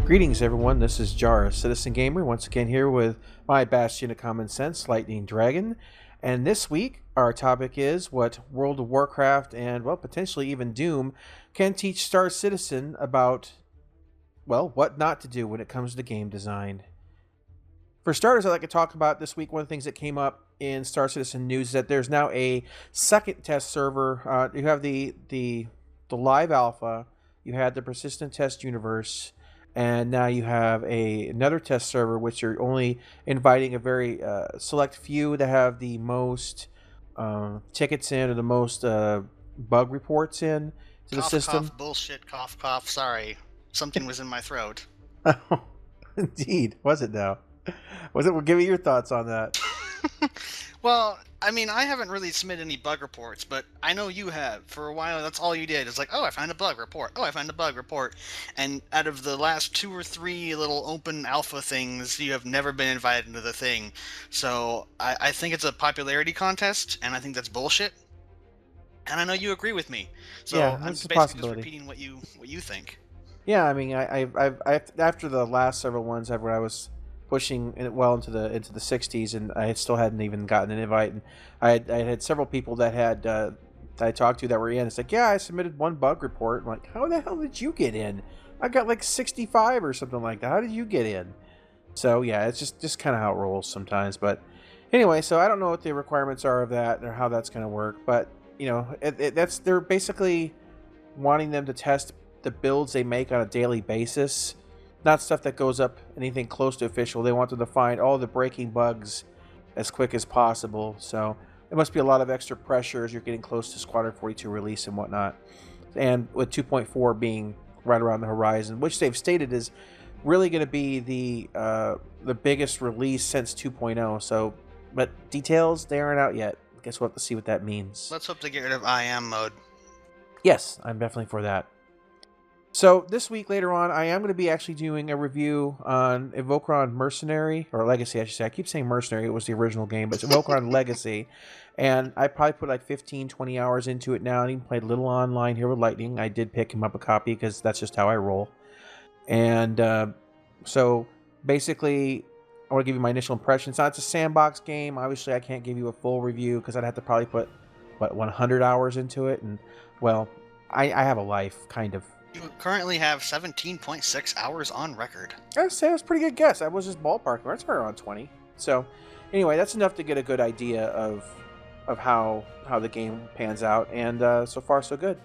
Greetings everyone, this is Jar, Citizen Gamer, once again here with my bastion of common sense, Lightning Dragon. And this week, our topic is what World of Warcraft and, well, potentially even Doom can teach Star Citizen about, well, what not to do when it comes to game design. For starters, I'd like to talk about this week, one of the things that came up in Star Citizen news is that there's now a second test server. You have the live alpha, you had the persistent test universe, and now you have another test server, which are only inviting a very select few that have the most tickets in or the most bug reports in to the system. Cough, bullshit, cough, sorry. Something was in my throat. Oh, indeed. Was it now? Was it? Well, give me your thoughts on that. Well, I mean, I haven't really submitted any bug reports, but I know you have. For a while, that's all you did. It's like, oh, I found a bug report. Oh, I found a bug report. And out of the last 2 or 3 little open alpha things, you have never been invited into the thing. So I think it's a popularity contest, and I think that's bullshit. And I know you agree with me. So Yeah, I'm that's a basically possibility. just repeating what you think. Yeah, I mean, I after the last several ones, where I was pushing it well into the 60s, and I still hadn't even gotten an invite, and I had several people that had that I talked to that were in. It's like, yeah, I submitted one bug report. I'm like, how the hell did you get in? I got like 65 or something like that. How did you get in? So yeah, it's just kind of how it rolls sometimes. But anyway, so I don't know what the requirements are of that or how that's going to work. But you know, they're basically wanting them to test the builds they make on a daily basis. Not stuff that goes up anything close to official. They want them to find all the breaking bugs as quick as possible. So there must be a lot of extra pressure as you're getting close to Squadron 42 release and whatnot. And with 2.4 being right around the horizon, which they've stated is really going to be the biggest release since 2.0. So, but details, they aren't out yet. I guess we'll have to see what that means. Let's hope to get rid of IM mode. Yes, I'm definitely for that. So this week later on, I am going to be actually doing a review on Evokron Mercenary, or Legacy, I should say. I keep saying Mercenary. It was the original game, but it's Evokron Legacy. And I probably put like 15, 20 hours into it now. I even played a little online here with Lightning. I did pick him up a copy because that's just how I roll. And so basically, I want to give you my initial impressions. It's a sandbox game. Obviously, I can't give you a full review because I'd have to probably put, 100 hours into it. And, well, I have a life, kind of. You currently have 17.6 hours on record. I'd say that's a pretty good guess. I was just ballparking. That's right around 20. So, anyway, that's enough to get a good idea of how the game pans out. And so far, so good.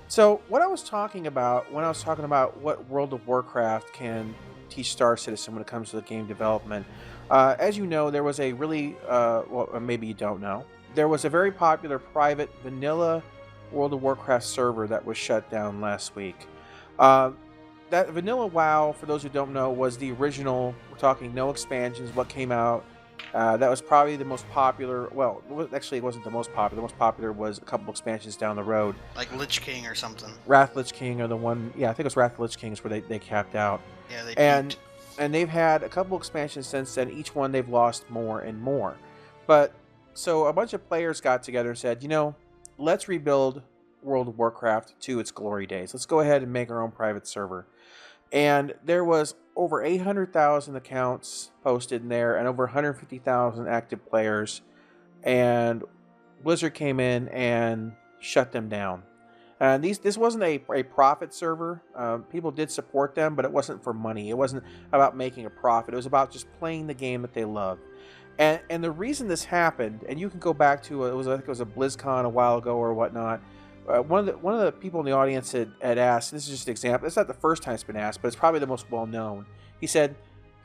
So, what I was talking about when I was talking about what World of Warcraft can teach Star Citizen when it comes to the game development, as you know, there was a really, well, or maybe you don't know, there was a very popular private vanilla World of Warcraft server that was shut down last week. That vanilla WoW, for those who don't know, was the original. We're talking no expansions. What came out? That was probably the most popular. Well, actually, it wasn't the most popular. The most popular was a couple expansions down the road, like Lich King or something. Wrath Lich King, or the one. Yeah, I think it was Wrath Lich King is where they capped out. Yeah, they and they've had a couple expansions since then. Each one they've lost more and more. But so a bunch of players got together and said, let's rebuild World of Warcraft to its glory days. Let's go ahead and make our own private server. And there was over 800,000 accounts posted in there and over 150,000 active players. And Blizzard came in and shut them down. And this wasn't a profit server. People did support them, but it wasn't for money. It wasn't about making a profit. It was about just playing the game that they love. And the reason this happened, and you can go back to I think it was a BlizzCon a while ago or whatnot. One of the people in the audience had asked. This is just an example. It's not the first time it's been asked, but it's probably the most well known. He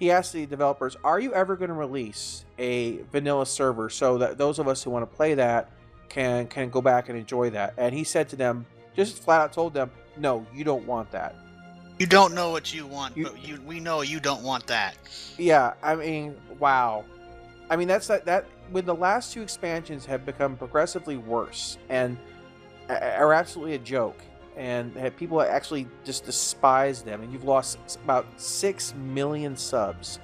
asked the developers, "Are you ever going to release a vanilla server so that those of us who want to play that can go back and enjoy that?" And he said to them, just flat out told them, "No, you don't want that. You don't know what you want, but we know you don't want that." Yeah, I mean, wow. I mean, that's that. When the last 2 expansions have become progressively worse and are absolutely a joke, and people actually just despise them, and you've lost about 6 million subs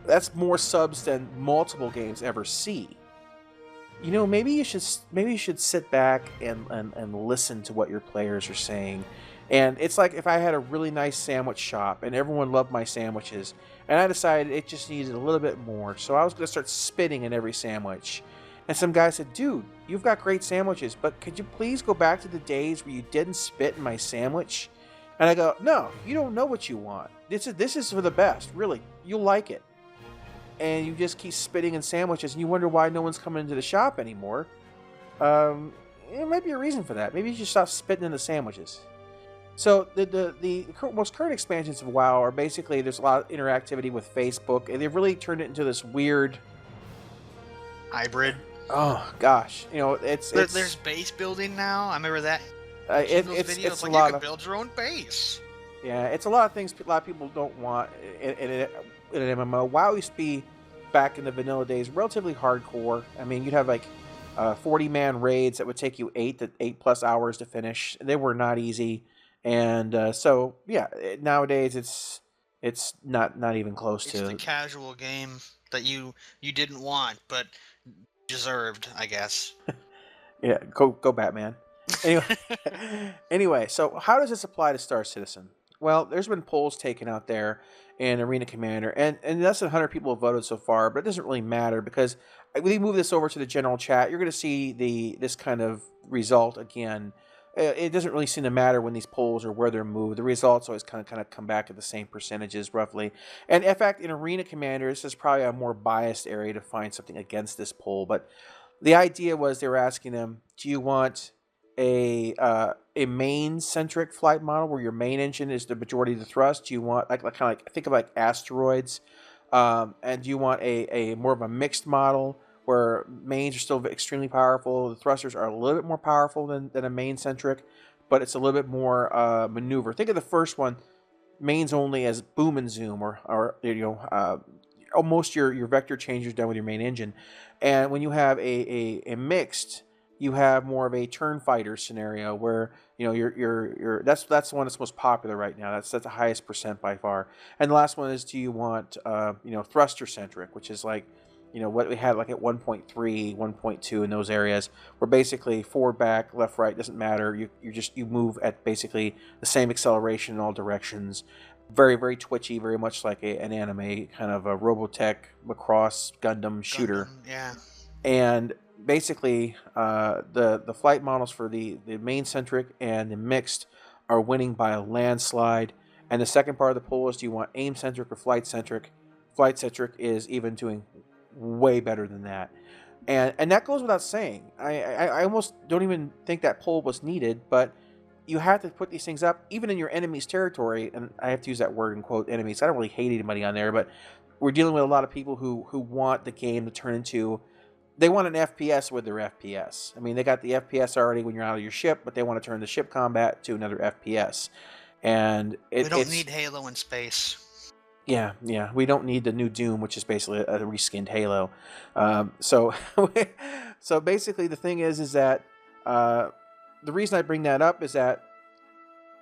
That's more subs than multiple games ever see. Maybe you should sit back and listen to what your players are saying. And it's like if I had a really nice sandwich shop and everyone loved my sandwiches, and I decided it just needed a little bit more, so I was going to start spitting in every sandwich. And some guy said, "Dude, you've got great sandwiches, but could you please go back to the days where you didn't spit in my sandwich?" And I go, "No, you don't know what you want. This is for the best. Really, you'll like it." And you just keep spitting in sandwiches, and you wonder why no one's coming into the shop anymore. There might be a reason for that. Maybe you should stop spitting in the sandwiches. So the most current expansions of WoW are basically there's a lot of interactivity with Facebook, and they've really turned it into this weird hybrid. Oh gosh, there's base building now. I remember that. It's like a lot you can of build your own base. Yeah, it's a lot of things a lot of people don't want in an MMO. WoW used to be, back in the vanilla days, relatively hardcore. I mean, you'd have like 40-man raids that would take you 8+ hours to finish. They were not easy, and so yeah, nowadays it's not even close to. It's the casual game that you didn't want but deserved, I guess. Yeah, go Batman. Anyway, so how does this apply to Star Citizen? Well, there's been polls taken out there in Arena Commander, and less than 100 people have voted so far, but it doesn't really matter because when we move this over to the general chat, you're going to see this kind of result again. It doesn't really seem to matter when these polls or where they're moved. The results always kind of come back at the same percentages roughly. And in fact, in Arena Commander, this is probably a more biased area to find something against this poll, but the idea was they were asking them, do you want a main-centric flight model where your main engine is the majority of the thrust? Do you want think of like asteroids, and do you want a more of a mixed model where mains are still extremely powerful, the thrusters are a little bit more powerful than a main-centric, but it's a little bit more maneuver? Think of the first one, mains only, as boom and zoom, or almost your vector changes done with your main engine. And when you have a mixed, you have more of a turn fighter scenario where you're that's the one that's most popular right now. That's the highest percent by far. And the last one is, do you want thruster centric, which is like what we had like at 1.3, 1.2 in those areas, where basically forward, back, left, right doesn't matter. You move at basically the same acceleration in all directions. Very, very twitchy, very much like an anime kind of a Robotech Macross Gundam shooter. Yeah. And basically, the flight models for the main-centric and the mixed are winning by a landslide. And the second part of the poll is, do you want aim-centric or flight-centric? Flight-centric is even doing way better than that. And that goes without saying. I almost don't even think that poll was needed, but you have to put these things up, even in your enemy's territory, and I have to use that word in quote, enemies. I don't really hate anybody on there, but we're dealing with a lot of people who want the game to turn into, they want an FPS with their FPS. I mean, they got the FPS already when you're out of your ship, but they want to turn the ship combat to another FPS. And we don't need Halo in space. Yeah, we don't need the new Doom, which is basically a reskinned Halo. So basically the thing is that the reason I bring that up is that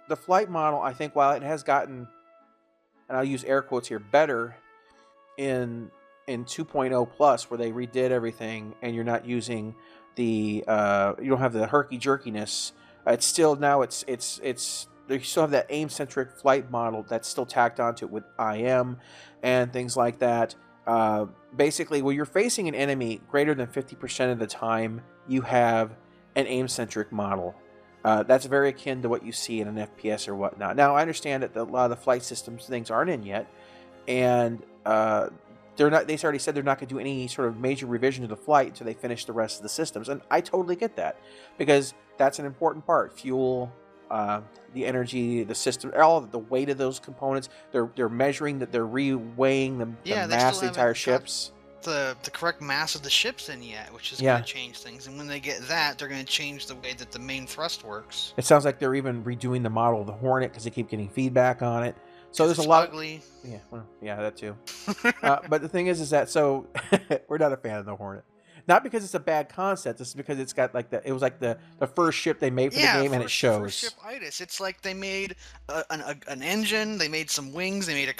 the flight model, I think, while it has gotten, and I'll use air quotes here, better in 2.0 plus, where they redid everything and you're not using the you don't have the herky jerkiness. It's still now it's they still have that aim-centric flight model that's still tacked onto it with IM and things like that. Basically, when you're facing an enemy greater than 50% of the time, you have an aim-centric model. That's very akin to what you see in an FPS or whatnot. Now, I understand that a lot of the flight systems things aren't in yet, and they're not. They already said they're not going to do any sort of major revision to the flight until they finish the rest of the systems, and I totally get that, because that's an important part. Fuel, the energy, the system, all of the weight of those components. They're measuring that, they're reweighing the mass of the entire ships. The correct mass of the ships in yet, which is going to change things. And when they get that, they're going to change the way that the main thrust works. It sounds like they're even redoing the model of the Hornet because they keep getting feedback on it. So there's a lot. Ugly. Yeah, that too. But the thing is that so we're not a fan of the Hornet. Not because it's a bad concept, it's because it's got like it was like the first ship they made for the game, and it shows. First ship-itis. It's like they made an engine, they made some wings, they made a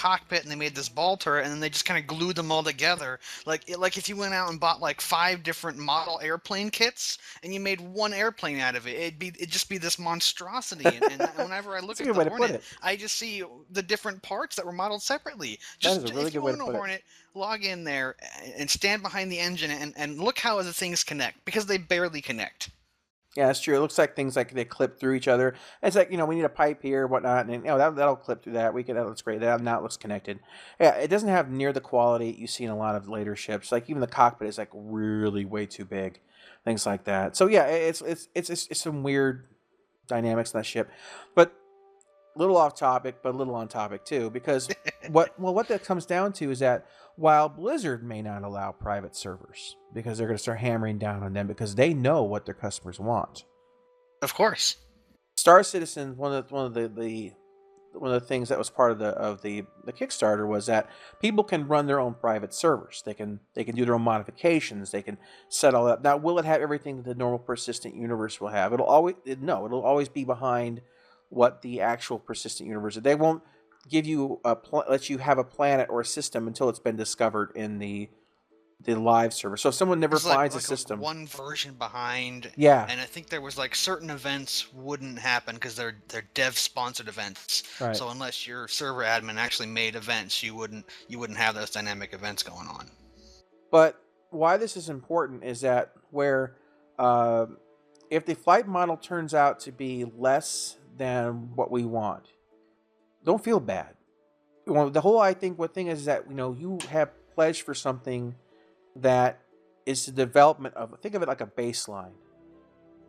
cockpit and they made this ball turret, and then they just kind of glued them all together. Like if you went out and bought like 5 different model airplane kits and you made one airplane out of it, it'd just be this monstrosity. And whenever I look That's a at good the way to put Hornet, it. I just see the different parts that were modeled separately. That is Just a really if you good way to own a put it. Hornet, log in there and stand behind the engine and look how the things connect, because they barely connect. Yeah, that's true. It looks like things like they clip through each other. It's like, we need a pipe here, whatnot, and that'll clip through that. That looks great. That now it looks connected. Yeah, it doesn't have near the quality you see in a lot of later ships. Like even the cockpit is like really way too big, things like that. So yeah, it's some weird dynamics in that ship, but little off topic, but a little on topic too, because what that comes down to is that while Blizzard may not allow private servers because they're going to start hammering down on them because they know what their customers want. Of course. Star Citizen, one of the things that was part of the Kickstarter was that people can run their own private servers. They can do their own modifications. They can set all that. Now, will it have everything that the normal persistent universe will have? It'll always be behind what the actual persistent universe is. They won't give you let you have a planet or a system until it's been discovered in the live server. So if someone never finds a system, one version behind, yeah, and I think there was like certain events wouldn't happen because they're dev sponsored events. right. So unless your server admin actually made events, you wouldn't have those dynamic events going on. But why this is important is that if the flight model turns out to be less than what we want, don't feel bad. The whole thing is that you have pledged for something that is the development of, think of it like a baseline,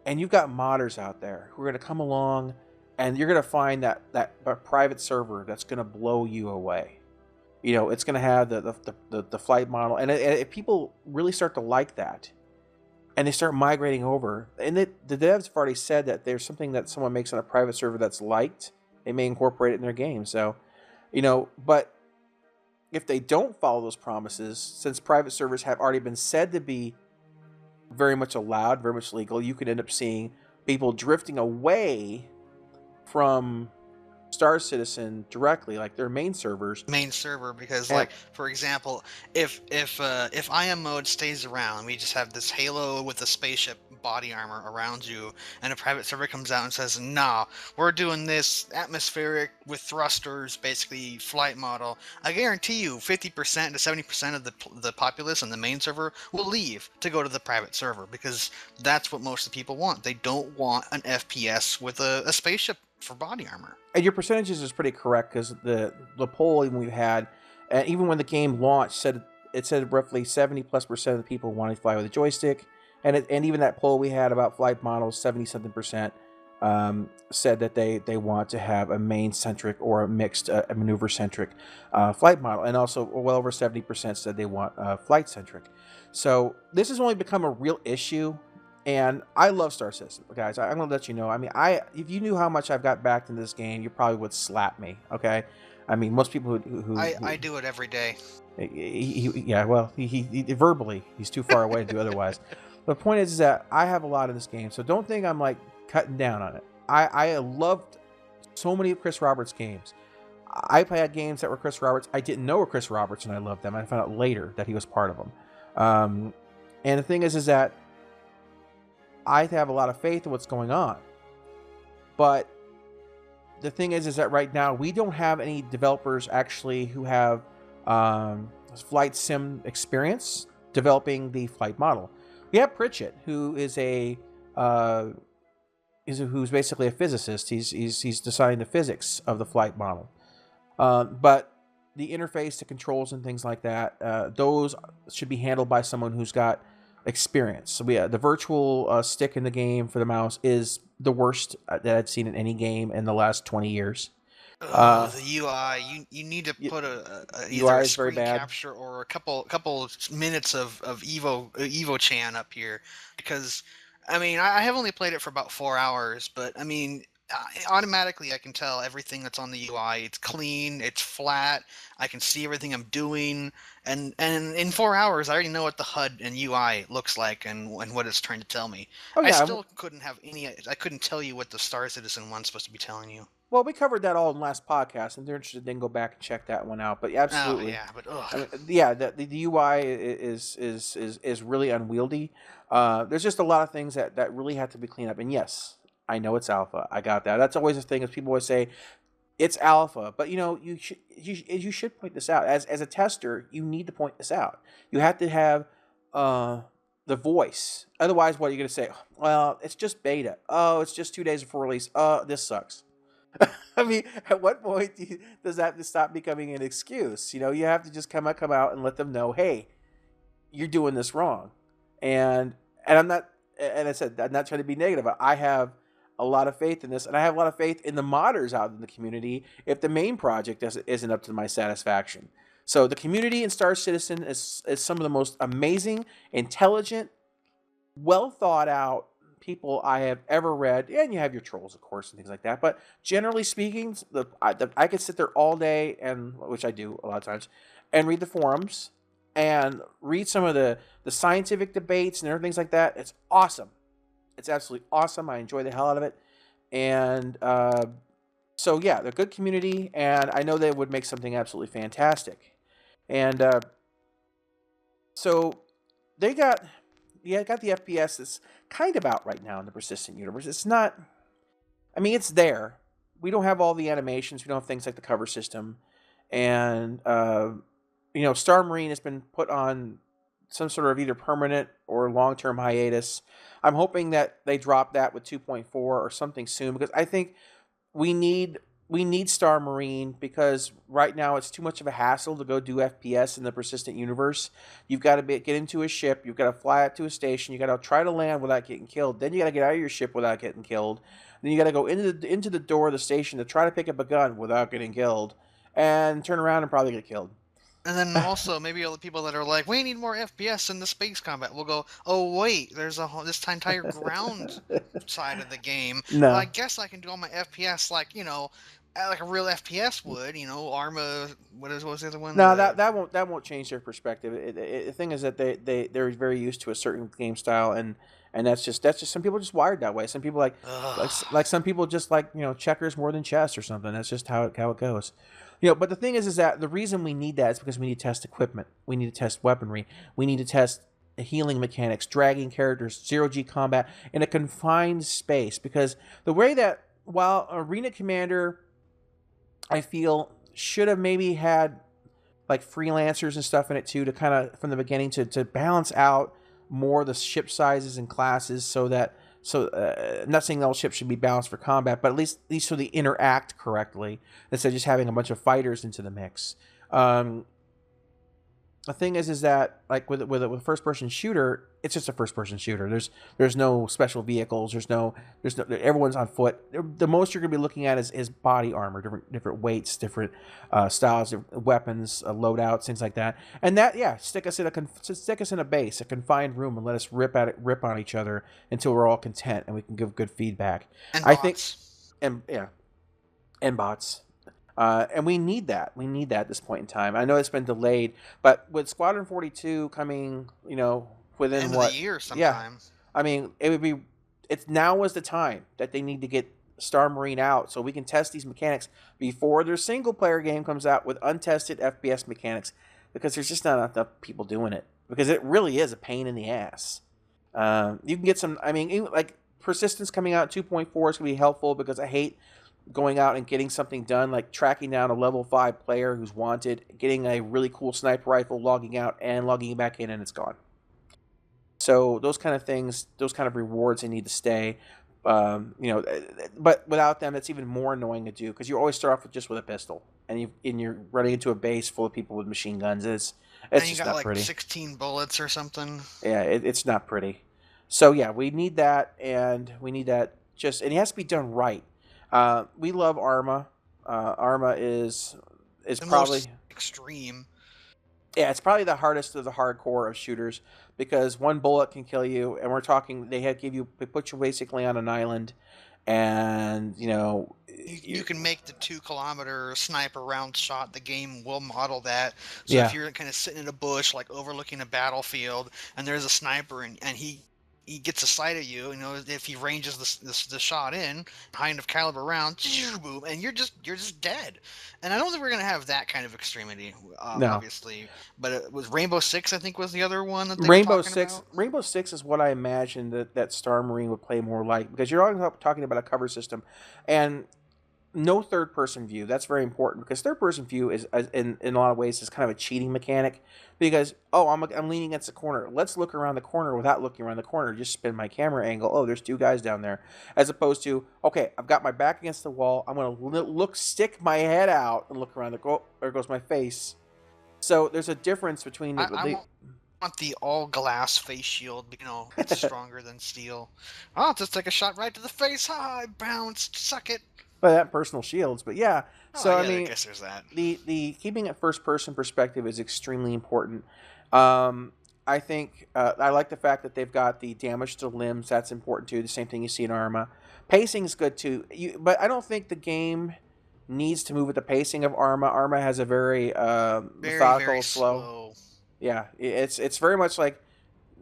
and you've got modders out there who are going to come along, and you're going to find that private server that's going to blow you away. It's going to have the flight model, and if people really start to like that, and they start migrating over, and the devs have already said that there's something that someone makes on a private server that's liked, they may incorporate it in their game. So, but if they don't follow those promises, since private servers have already been said to be very much allowed, very much legal, you could end up seeing people drifting away from Star Citizen directly, like their main servers. Main server, because like for example, if IM mode stays around, we just have this halo with the spaceship body armor around you, and a private server comes out and says, "Nah, we're doing this atmospheric with thrusters, basically flight model." I guarantee you, 50% to 70% of the populace on the main server will leave to go to the private server, because that's what most of the people want. They don't want an FPS with a spaceship for body armor. And your percentages is pretty correct, because the poll even we had, even when the game launched, said roughly 70+% of the people wanted to fly with a joystick, and even that poll we had about flight models, 70-something% said that they want to have a main-centric or a mixed maneuver-centric flight model, and also well over 70% said they want flight-centric. So this has only become a real issue. And I love Star Citizen, guys. I'm gonna let you know. I mean, if you knew how much I've got backed into this game, you probably would slap me. Okay, I mean, most people who I do it every day. He verbally, he's too far away to do otherwise. The point is that I have a lot of this game, so don't think I'm like cutting down on it. I loved so many of Chris Roberts' games. I played games that were Chris Roberts. I didn't know were Chris Roberts, and I loved them. I found out later that he was part of them. And the thing is that I have a lot of faith in what's going on. But the thing is that right now we don't have any developers actually who have flight sim experience developing the flight model. We have Pritchett, who is who's basically a physicist. He's deciding the physics of the flight model. But the interface, the controls, and things like that, those should be handled by someone who's got experience. So the virtual stick in the game for the mouse is the worst that I've seen in any game in the last 20 years. The UI, you need to put either UI a is very screen bad. capture or a couple minutes of Evo Chan up here, because I mean I have only played it for about 4 hours, but I mean automatically I can tell everything that's on the UI. It's clean, it's flat, I can see everything I'm doing, and in 4 hours I already know what the HUD and UI looks like and what it's trying to tell me. Oh, yeah. I still couldn't tell you what the Star Citizen one's supposed to be telling you. Well, we covered that all in the last podcast, and if they're interested, then go back and check that one out. But Oh absolutely, yeah, but ugh. I mean, yeah, the UI is really unwieldy. There's just a lot of things that really have to be cleaned up. And yes, I know it's alpha. I got that. That's always the thing, is people always say it's alpha, but you should point this out as a tester. You need to point this out. You have to have uh, the voice. Otherwise, what are you going to say? Well, it's just beta. Oh, it's just 2 days before release. This sucks. I mean, at what point does that stop becoming an excuse? You have to just come out and let them know, hey, you're doing this wrong. And I'm not, and I said, I'm not trying to be negative. I have a lot of faith in this, and I have a lot of faith in the modders out in the community if the main project isn't up to my satisfaction. So the community in Star Citizen is some of the most amazing, intelligent, well thought out people I have ever read. And you have your trolls, of course, and things like that. But generally speaking, I could sit there all day, and which I do a lot of times, and read the forums and read some of the scientific debates and everything like that. It's awesome. It's absolutely awesome. I enjoy the hell out of it. And so, yeah, they're a good community, and I know they would make something absolutely fantastic. And so they got the FPS that's kind of out right now in the persistent universe. It's not, I mean, it's there. We don't have all the animations. We don't have things like the cover system. And, Star Marine has been put on some sort of either permanent or long-term hiatus. I'm hoping that they drop that with 2.4 or something soon, because I think we need Star Marine, because right now it's too much of a hassle to go do FPS in the persistent universe. You've got to get into a ship, you've got to fly out to a station, you got to try to land without getting killed, then you got to get out of your ship without getting killed, then you got to go into the door of the station to try to pick up a gun without getting killed, and turn around and probably get killed. And then also, maybe all the people that are like, we need more FPS in the space combat will go, oh wait, there's this entire ground side of the game. Well, I No. guess I can do all my FPS like like a real FPS would. Arma. What was the other one? No, that won't change their perspective. The thing is that they're very used to a certain game style, and that's just some people are just wired that way. Some people like some people just like checkers more than chess or something. That's just how it goes. But the thing is that the reason we need that is because we need to test equipment, we need to test weaponry, we need to test healing mechanics, dragging characters, zero-G combat in a confined space. Because the way that, while Arena Commander, I feel, should have maybe had like freelancers and stuff in it too, to kind of from the beginning to balance out more the ship sizes and classes, not saying all ships should be balanced for combat, but at least so they interact correctly instead of just having a bunch of fighters into the mix. The thing is that like with a first person shooter, it's just a first person shooter. There's no special vehicles. There's no everyone's on foot. The most you're gonna be looking at is body armor, different weights, different styles, different weapons, loadouts, things like that. And that, yeah, stick us in a base, a confined room, and let us rip on each other until we're all content and we can give good feedback. And I bots. think, and yeah, and bots. And we need that. We need that at this point in time. I know it's been delayed, but with Squadron 42 coming, within End what? of the year Yeah. sometime. I mean, it's now is the time that they need to get Star Marine out so we can test these mechanics before their single player game comes out with untested FPS mechanics, because there's just not enough people doing it, because it really is a pain in the ass. You can get some, I mean, like Persistence coming out 2.4 is going to be helpful, because I hate going out and getting something done, like tracking down a level 5 player who's wanted, getting a really cool sniper rifle, logging out and logging back in, and it's gone. So those kind of things, those kind of rewards, they need to stay. But without them, it's even more annoying to do, because you always start off with a pistol, and you're running into a base full of people with machine guns. It's just not pretty. 16 bullets or something. Yeah, it's not pretty. So yeah, we need that, and we need that and it has to be done right. We love Arma. Arma is probably most extreme. Yeah, it's probably the hardest of the hardcore of shooters, because one bullet can kill you, and we're talking they put you basically on an island, and you can make the 2-kilometer sniper round shot. The game will model that. So Yeah. if you're kind of sitting in a bush, like overlooking a battlefield, and there's a sniper, and he he gets a sight of you, if he ranges the shot in, high enough caliber round, boom, and you're just dead. And I don't think we're gonna have that kind of extremity, No. obviously. But it was Rainbow Six, I think, was the other one that they were Rainbow talking Six. about. Rainbow Six is what I imagine that Star Marine would play more like, because you're talking about a cover system, and no third person view. That's very important, because third person view is in a lot of ways is kind of a cheating mechanic, because I'm leaning against the corner. Let's look around the corner without looking around the corner. Just spin my camera angle. Oh, there's two guys down there, as opposed to, okay, I've got my back against the wall. I'm gonna stick my head out and look around there goes my face. So there's a difference between I want the all glass face shield. It's stronger than steel. I'll just take a shot right to the face. Ha! I bounced. Suck it. by that personal shields. But yeah, Oh so I yeah, I mean, guess there's that. the keeping it first person perspective is extremely important. Um, I think I like the fact that they've got the damage to limbs. That's important too. The same thing you see in Arma. Pacing is good too. But I don't think the game needs to move with the pacing of Arma. Arma has a very Very, methodical, very slow. slow. Yeah, it's very much like,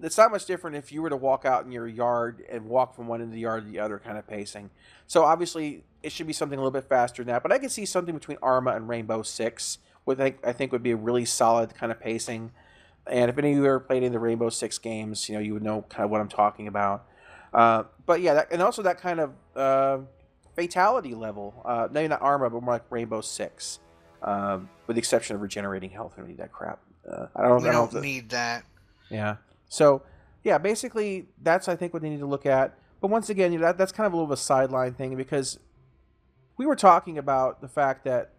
it's not much different if you were to walk out in your yard and walk from one end of the yard to the other kind of pacing. So obviously it should be something a little bit faster than that. But I can see something between Arma and Rainbow Six, which I think would be a really solid kind of pacing. And if any of you ever played any of the Rainbow Six games, you would know kind of what I'm talking about. But yeah, and also that kind of fatality level. Maybe not Arma, but more like Rainbow Six, with the exception of regenerating health. I don't need that crap. We don't need that. Yeah. So, yeah, basically that's, I think, what they need to look at. But once again, that's kind of a little bit of a sideline thing, because we were talking about the fact that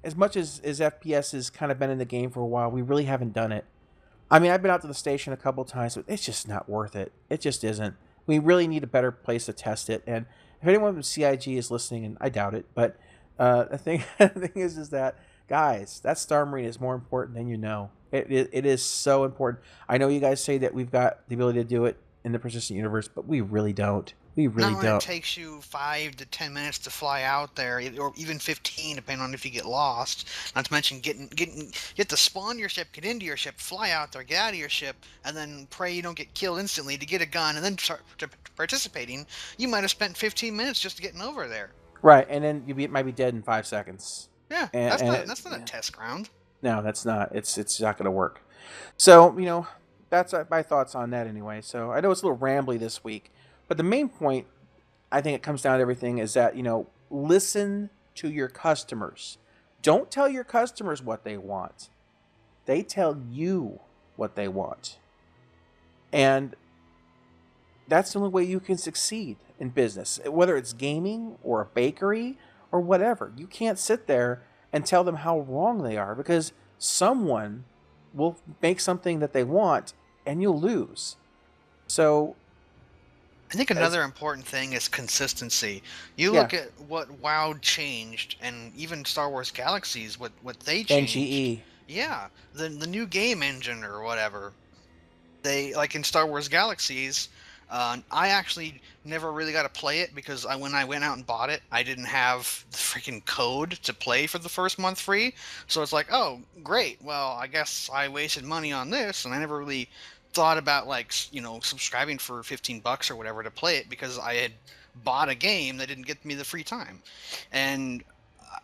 as much as FPS has kind of been in the game for a while, we really haven't done it. I mean, I've been out to the station a couple times, but it's just not worth it. It just isn't. We really need a better place to test it. And if anyone from CIG is listening, and I doubt it, but the thing is that, guys, that Star Marine is more important than you know. It is so important. I know you guys say that we've got the ability to do it in the persistent universe, but we really don't. We really Not when don't. it takes you 5 to 10 minutes to fly out there, or even 15, depending on if you get lost. Not to mention you have to spawn your ship, get into your ship, fly out there, get out of your ship, and then pray you don't get killed instantly to get a gun, and then start participating. You might have spent 15 minutes just getting over there. Right, and then might be dead in 5 seconds. Yeah, that's not a test ground. No, that's not. It's not going to work. So, that's my thoughts on that anyway. So I know it's a little rambly this week, but the main point, I think it comes down to everything, is that, listen to your customers. Don't tell your customers what they want. They tell you what they want. And that's the only way you can succeed in business, whether it's gaming or a bakery or whatever. You can't sit there and tell them how wrong they are, because someone will make something that they want and you'll lose. So I think another important thing is consistency. You look at what WoW changed, and even Star Wars Galaxies, what they changed. NGE. Yeah, the new game engine or whatever. They, like in Star Wars Galaxies, I actually never really got to play it, because when I went out and bought it, I didn't have the freaking code to play for the first month free. So it's like, oh, great. Well, I guess I wasted money on this, and I never really thought about, like, subscribing for $15 or whatever to play it, because I had bought a game that didn't get me the free time. And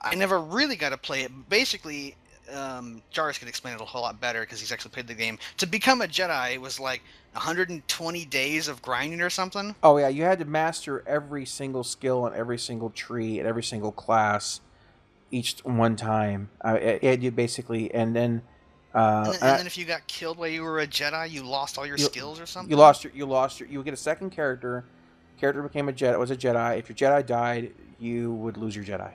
I never really got to play it. Basically, Jarvis can explain it a whole lot better, because he's actually played the game. To become a Jedi, it was like 120 days of grinding or something. Oh yeah, you had to master every single skill on every single tree and every single class each one time. You basically, and then if you got killed while you were a Jedi, you lost all your skills or something. You would get a second character. Character became a Jedi. Was a Jedi. If your Jedi died, you would lose your Jedi.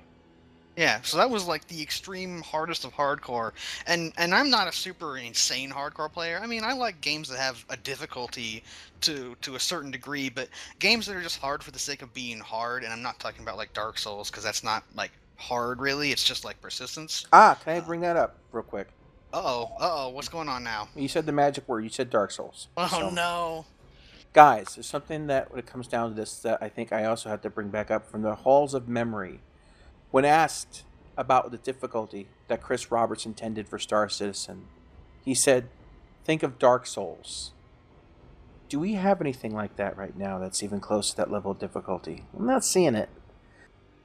Yeah, so that was like the extreme hardest of hardcore, and I'm not a super insane hardcore player. I mean, I like games that have a difficulty to a certain degree, but games that are just hard for the sake of being hard, and I'm not talking about like Dark Souls, because that's not like hard really. It's just like persistence. Can I bring that up real quick? What's going on now? You said the magic word. You said Dark Souls. No. Guys, there's something that when it comes down to this that I think I also have to bring back up from the halls of memory. When asked about the difficulty that Chris Roberts intended for Star Citizen, he said, think of Dark Souls. do we have anything like that right now that's even close to that level of difficulty? I'm not seeing it.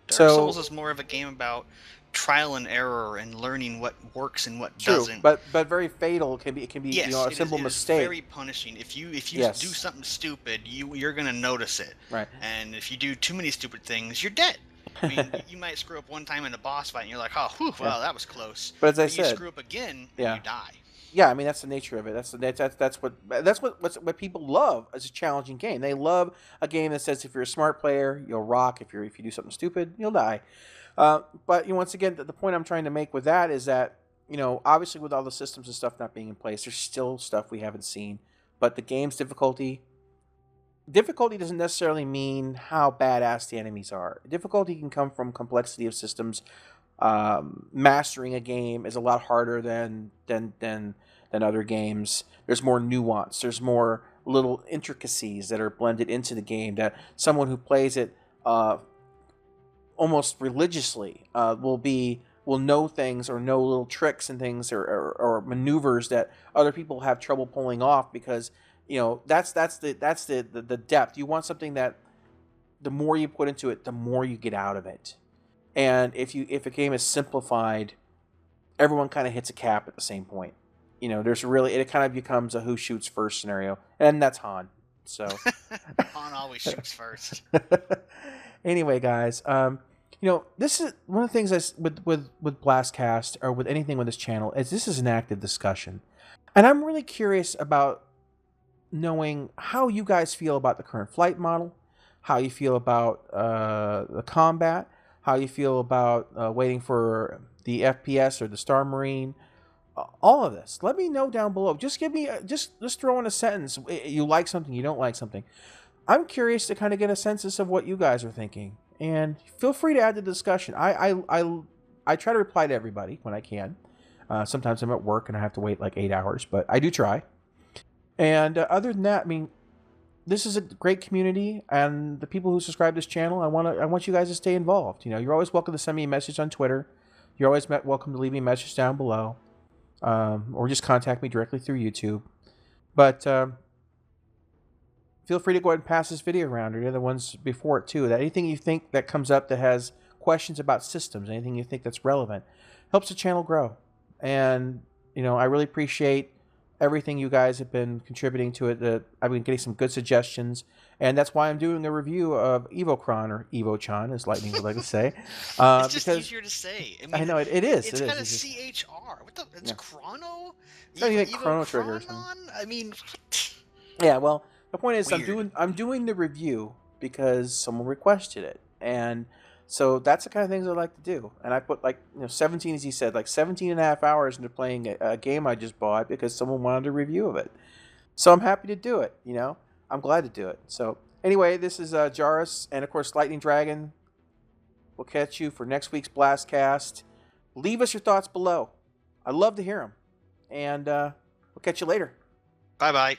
Dark Souls is more of a game about trial and error and learning what works and what doesn't. But very fatal. It can be yes, a simple mistake. It's very punishing. If you do something stupid, you're gonna notice it. Right. And if you do too many stupid things, you're dead. I mean, you might screw up one time in a boss fight, and you're like, "Oh, whew, wow, that was close." But as I said, you screw up again, and you die. Yeah, I mean that's the nature of it. That's what people love as a challenging game. They love a game that says if you're a smart player, you'll rock. If you do something stupid, you'll die. But once again, the point I'm trying to make with that is that obviously with all the systems and stuff not being in place, there's still stuff we haven't seen. But the game's difficulty doesn't necessarily mean how badass the enemies are. Difficulty can come from complexity of systems. Mastering a game is a lot harder than other games. There's more nuance. There's more little intricacies that are blended into the game that someone who plays it almost religiously will know things or know little tricks and things or maneuvers that other people have trouble pulling off because that's the depth. You want something that the more you put into it, the more you get out of it. And if a game is simplified, everyone kind of hits a cap at the same point. It kind of becomes a who shoots first scenario, and that's Han. So Han always shoots first. Anyway, guys, this is one of the things with BlastCast or with anything with this channel is this is an active discussion, and I'm really curious about knowing how you guys feel about the current flight model, how you feel about the combat, how you feel about waiting for the FPS or the Star Marine, all of this. Let me know down below. Just give me just throw in a sentence. You like something, you don't like something. I'm curious to kind of get a census of what you guys are thinking, and feel free to add to the discussion. I try to reply to everybody when I can. Sometimes I'm at work and I have to wait like 8 hours, but I do try. And other than that, I mean, this is a great community, and the people who subscribe to this channel, I want you guys to stay involved. You're always welcome to send me a message on Twitter. You're always welcome to leave me a message down below, or just contact me directly through YouTube. But feel free to go ahead and pass this video around, or the other ones before it too. That anything you think that comes up that has questions about systems, anything you think that's relevant, helps the channel grow. And I really appreciate everything you guys have been contributing to it. I've been getting some good suggestions, and that's why I'm doing a review of Evocron, or Evo-chan, as Lightning would like to say. It's just easier to say. I know it is. It's got a CHR. What the? It's Chrono. It's not even Chrono Trigger or something. I mean, what? Yeah. Well, the point is, Weird. I'm doing the review because someone requested it, and so that's the kind of things I like to do. And I put 17, as he said, 17 and a half hours into playing a game I just bought because someone wanted a review of it. So I'm happy to do it, I'm glad to do it. So anyway, this is Jarus, and of course Lightning Dragon. We'll catch you for next week's BlastCast. Leave us your thoughts below. I'd love to hear them. And we'll catch you later. Bye-bye.